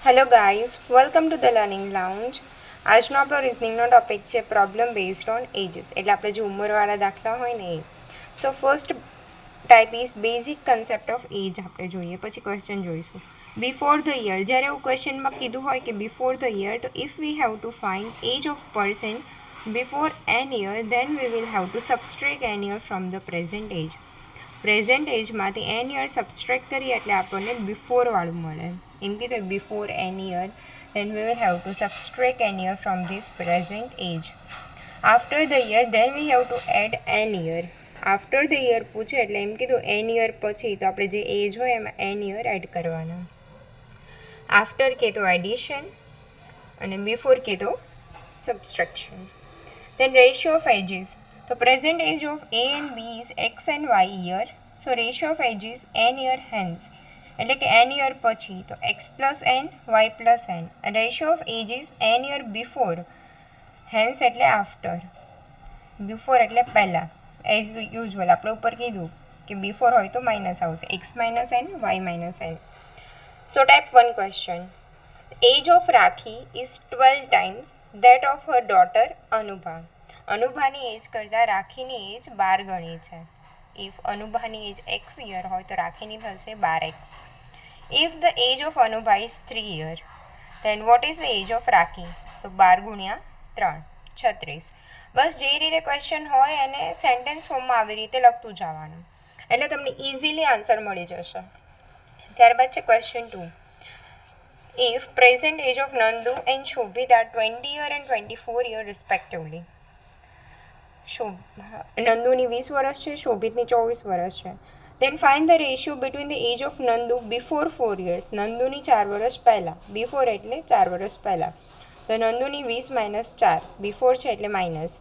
Hello guys, welcome to the learning lounge. આજનો આપણો રિઝનિંગનો ટોપિક છે પ્રોબ્લેમ બેઝડ ઓન એજીસ, એટલે આપણે જે ઉંમરવાળા દાખલા હોય ને એ. So first type is basic concept of age આપણે જોઈએ, પછી ક્વેશ્ચન જોઈશું. બિફોર ધ યર, જ્યારે એવું ક્વેશ્ચનમાં કીધું હોય કે બિફોર ધ યર, તો if we have to find age of person before an year, then we will have to subtract an year from the present age. Present એજમાંથી an year subtract કરીએ એટલે આપણને બિફોરવાળું મળે. એમ કીધું before an year, then we will have to subtract n year from this present age. After the year, then we have to add n year. After the year પૂછે એટલે એમ કીધું n year પછી, તો આપણે જે એજ હોય એમાં n year એડ કરવાના. આફ્ટર કે તો એડિશન અને બિફોર કે તો subtraction. Then ratio of ages. તો present age of A and B is x and y year. So ratio of ages n year hence. એટલે કે n year પછી, તો x plus n, y plus n. Ratio of ages n year before, hence એટલે after, before એટલે પહેલાં. As usual આપણે ઉપર કીધું કે બિફોર હોય તો માઇનસ આવશે, x minus n, y minus n. So type 1 question. Age of Rakhi is 12 times that of her daughter Anubha. અનુભાની એજ કરતાં રાખીની એજ 12 ગણી છે. ઇફ અનુભાની એજ x યર હોય તો રાખીની થશે 12x. If the age of Anubha is 3 years, then what is the age of Rakhi? તો 12 ગુણ્યા 3, 36. બસ જે રીતે ક્વેશ્ચન હોય એને સેન્ટેન્સ ફોર્મમાં આવી રીતે લખતું જવાનું, એટલે તમને ઇઝીલી આન્સર મળી જશે. ત્યારબાદ છે question 2. If present age of Nandu and Shobhit are 20 year and 24 year respectively. નંદુની 20 વર્ષ છે, શોભિતની 24 વર્ષ છે. Then find the ratio between the age of Nandu before 4 years. નંદુની 4 વર્ષ પહેલાં, બિફોર એટલે 4 વર્ષ પહેલાં. તો નંદુની 20 માઇનસ 4, બિફોર છે એટલે minus.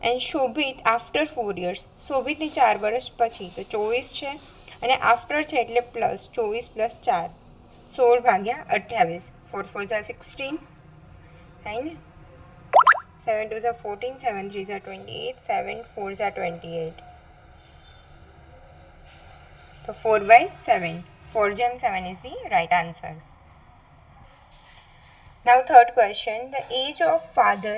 And Shobhit after 4 years, શોભિતની 4 વર્ષ પછી, તો 24 છે અને આફ્ટર છે એટલે પ્લસ, 24 પ્લસ 4, 16 ભાગ્યા 28. 4 4 ઝા 16 થાય ને, 7 2 Jha 14, 7 3 Jha 28, 7 4 Jha 28. So 4/7. 4 gem 7 is the right answer. Now third question. The age of father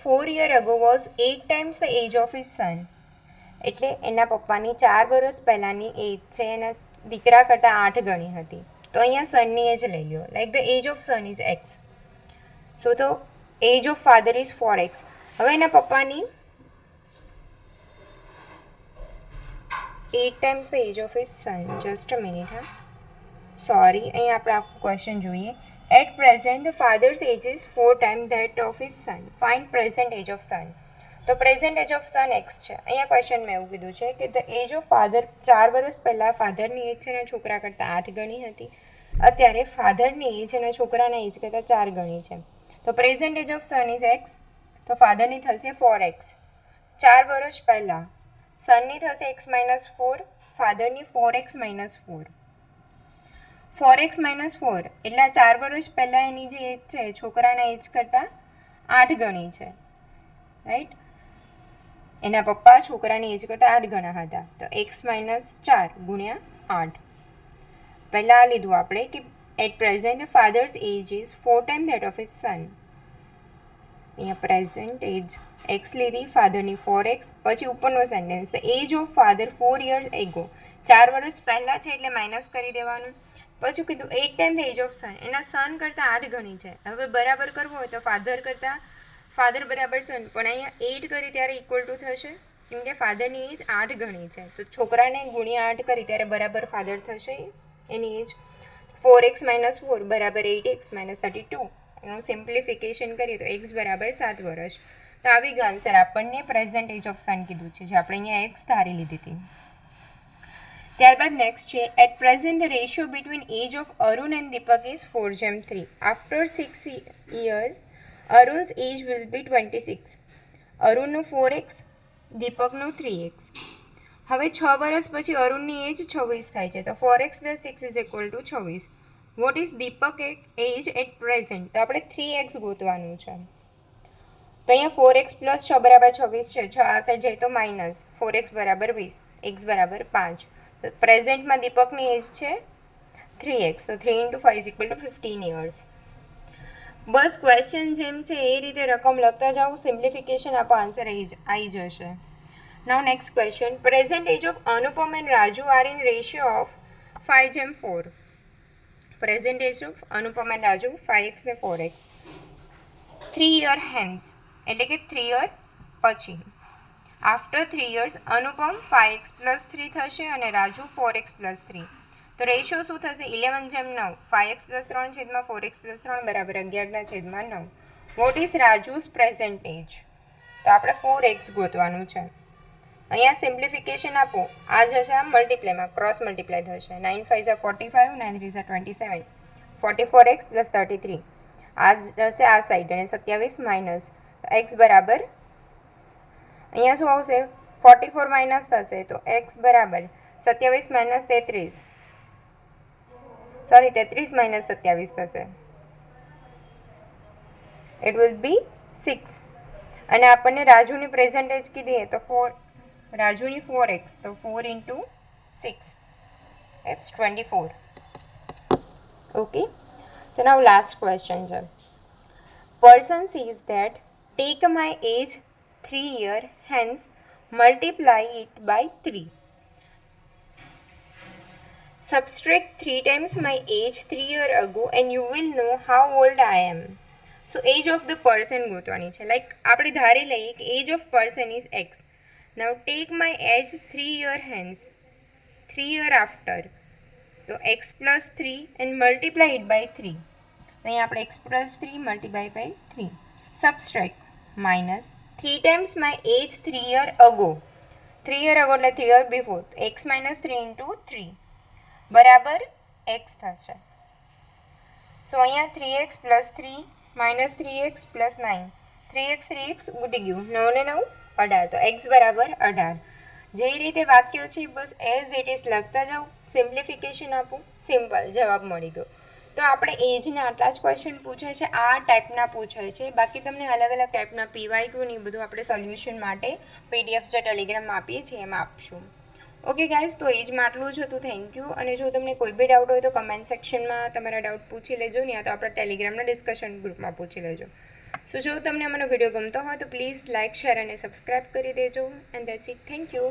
4 years ago was 8 times the age of his son. એટલે એના પપ્પાની 4 વર્ષ પહેલાંની એજ છે એના દીકરા કરતાં 8 ગણી હતી. તો અહીંયા સનની એજ લઈ લો. Like the age of son is x. So તો age of father is 4x. હવે એના પપ્પાની 8 times the age of his son. Just a minute, huh? Sorry, અહીં આપણે આખું ક્વેશ્ચન જોઈએ. At present, the father's age is 4 times that of his son. Find present age of son. તો present age of son X છે. અહીંયા ક્વેશ્ચનમાં એવું કીધું છે કે ધ એજ ઓફ ફાધર 4 વર્ષ પહેલાં ફાધરની એજ છે એના છોકરા કરતાં 8 ગણી હતી. અત્યારે ફાધરની એજ એના છોકરાના એજ કરતાં 4 ગણી છે. તો present age of son is X, તો ફાધરની થશે 4x. 4 વર્ષ પહેલાં સનની થશે x minus 4, ફાધરની 4x minus 4. 4x minus 4 એટલે 4 વર્ષ પહેલાં એની જે એજ છે છોકરાના એજ કરતાં 8 ગણી છે, રાઈટ. એના પપ્પા છોકરાની એજ કરતાં 8 ગણા હતા, તો x માઇનસ 4 ગુણ્યા 8. પહેલાં આ લીધું આપણે કે at present the father's age is 4 time that of his son. અહીંયા પ્રેઝન્ટ એજ એક્સ લીધી, ફાધરની 4x, પછી ઉપરનો sentence the age of father 4 years ago. 4 વર્ષ પહેલાં છે એટલે માઇનસ કરી દેવાનું. પછી કીધું 8 ટાઈમ ધ એજ ઓફ સન, એના સન કરતાં 8 ગણી છે. હવે બરાબર કરવું હોય તો ફાધર બરાબર સન, પણ અહીંયા 8 કરી ત્યારે ઇક્વલ ટુ થશે, કેમ કે ફાધરની એજ 8 ગણી છે. તો છોકરાને ગુણ્યા 8 કરી ત્યારે બરાબર ફાધર થશે એની એજ. 4x માઇનસ 4 બરાબર 8x માઇનસ 32. એનું સિમ્પ્લિફિકેશન કરીએ તો x બરાબર 7 વર્ષ. તો આવી ગયો આન્સર. આપણને પ્રેઝન્ટ એજ ઓફ સન કીધું છે, જે આપણે અહીંયા x ધારી લીધી હતી. ત્યારબાદ નેક્સ્ટ છે at present the ratio between age of Arun and Deepak is 4:3. After 6 years Arun's age will be 26. અરુણનું 4x, દીપકનું 3x. હવે 6 વર્ષ પછી અરુણની એજ 26 થાય છે, તો 4x + 6 is equal to 26. What is Deepak age at present? તો આપણે 3x ગોતવાનું છે. તો અહીંયા 4x + 6 બરાબર 26 છે. 6 આ સાઈડ જાય તો માઇનસ, 4x બરાબર 20, x બરાબર 5. તો પ્રેઝન્ટમાં દીપકની એજ છે 3x, તો 3 × 5 = 15 years. બસ ક્વેશ્ચન જેમ છે એ રીતે રકમ લખતા જાઓ, સિમ્પ્લિફિકેશન આપો, આન્સર આવી જશે. Now next question, present age of Anupam and Raju are in ratio of 5:4. Present age of Anupam and Raju 5x ને 4x 3 year hence, એટલે કે 3 year પછી. આફ્ટર 3 years અનુપમ 5x + 3 થશે અને રાજુ 4x + 3. તો રેશિયો શું થશે? 11:9. 5x + 3 છેદમાં 4x + 3 બરાબર 11/9. વોટ ઇઝ રાજુઝ પ્રેઝન્ટ એજ? તો આપણે 4x ગોતવાનું છે. અહીંયા સિમ્પ્લિફિકેશન આપો, આ જશે આમ મલ્ટીપ્લાયમાં, ક્રોસ મલ્ટીપ્લાય થશે. 9 5 45, 9 3 27, 44x + 33. આ જશે આ સાઈડ અને 27 માઇનસ, x બરાબર અહીંયા શું આવશે? 44 માઇનસ થશે તો x બરાબર 27 માઇનસ 33, સોરી 33 માઇનસ 27 થશે. It will be 6. અને આપણને રાજુની પ્રેઝન્ટેજ કીધી તો 4, રાજુની 4x, તો 4 × 6, it's 24. Okay, so now last question છે. Person says that take my age 3 year hence multiply it by 3. Subtract 3 times my age 3 year ago and you will know how old I am. So age of the person ગોતવાની છે. Like આપણે ધારી લઈએ કે age of person is X. Now take my age 3 year hence, 3 year after, તો x + 3 and multiply it by 3. અહીં આપણે x + 3 multiply by 3. Subtract minus 3 times my age 3 year ago. 3 year ago એટલે 3 year before. x - 3 × 3 બરાબર x થશે. સો અહીંયા 3x + 3 minus 3x + 9. 3x ઉડી ગયું, 9 ને 9 18, તો x બરાબર 18. જે રીતે વાક્ય છે બસ એઝ ઇટ ઇઝ લખતા જાઓ, સિમ્પ્લિફિકેશન આપો, સિમ્પલ જવાબ મળી ગયો. તો આપણે એજના આટલા જ ક્વેશ્ચન પૂછાય છે, આ ટાઈપના પૂછાય છે. બાકી તમને અલગ અલગ ટાઈપના પીવાયક્યુ ને એ બધું આપણે સોલ્યુશન માટે PDF જે ટેલિગ્રામમાં આપીએ છીએ એમાં આપશું. ઓકે ગાઈઝ, તો એજમાં આટલું જ હતું. Thank you. અને જો તમને કોઈ બી ડાઉટ હોય તો કમેન્ટ સેક્શનમાં તમારા ડાઉટ પૂછી લેજો, ને યા તો આપણા ટેલિગ્રામના ડિસ્કશન ગ્રુપમાં પૂછી લેજો. સો જો તમને અમારો વિડીયો ગમતો હોય તો પ્લીઝ લાઇક, શેર અને સબસ્ક્રાઈબ કરી દેજો. And that's it. Thank you.